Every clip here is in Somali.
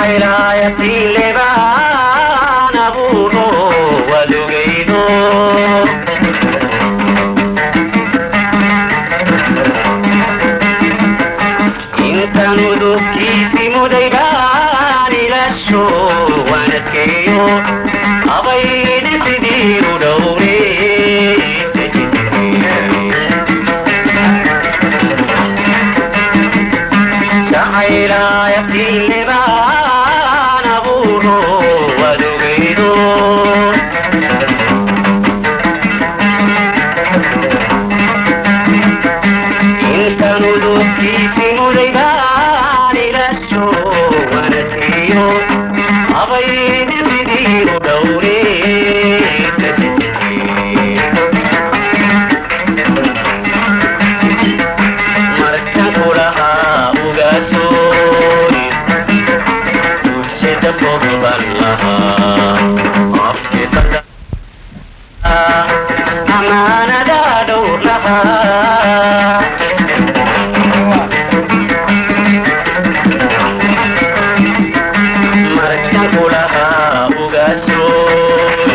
جعلايتي لبان أبوه ودقيدو انت ندوكي سيمو ديبان لشو ونتكيو أبيد سدير دوري جعلايتي لبان أبوه ودقيدو انت ندوكي سيمو ديبان لشو ونتكيو أبيد سدير دوري أمانة دادور لها مركب لها وقاسور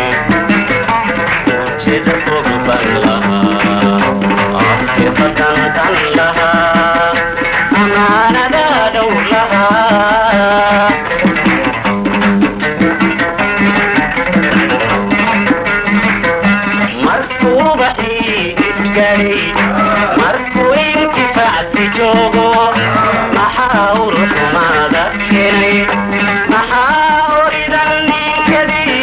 وجد قربا لها عاطفة لها أمانة دادور لها markuu intifaacsi joogo maxaa uruxumaada keenay maxaa oridan ninkadii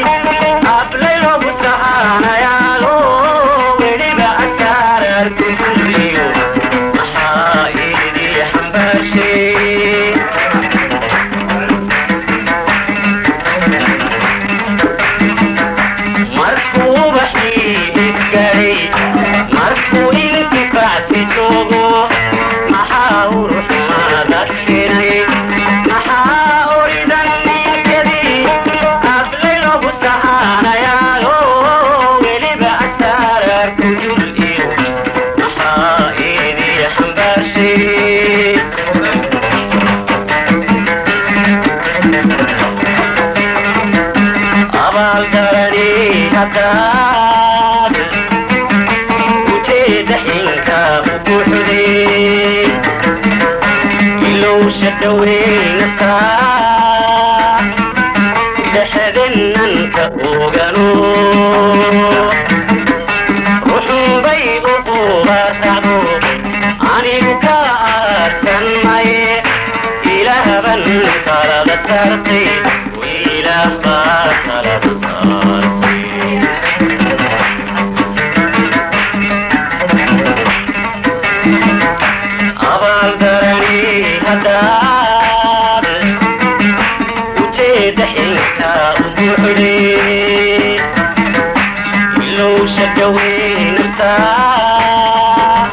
ablay logu sahaanayaalo weliba asaararku kulliyo maxaa idii xambaarshay markuu baxii iskaray markuu intifaacsi joogo maxaa uruxumaada keenay maxaa oridan ninkadii ablay logu sahaanayaalo weliba asaararku dul iyo maxaa idii xambaarshay abaaldarani haddaad ujeeda buuxday ilowsha dhowey nafsaa dhexdinanka ogano ruxunbay u qubatacdo anigu ka aadsan maye ilaahban talada saartay ilaah baa talada saartay abaaldarani haddaad ujeeda xilka u buuxday ilowsha dhowey nafsaa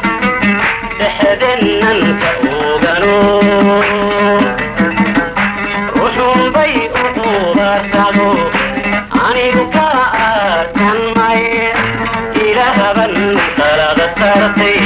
dhexdinanka ogano ruxunbay u qubatacdo anigu ka aadsan maye ilaahban talada saartay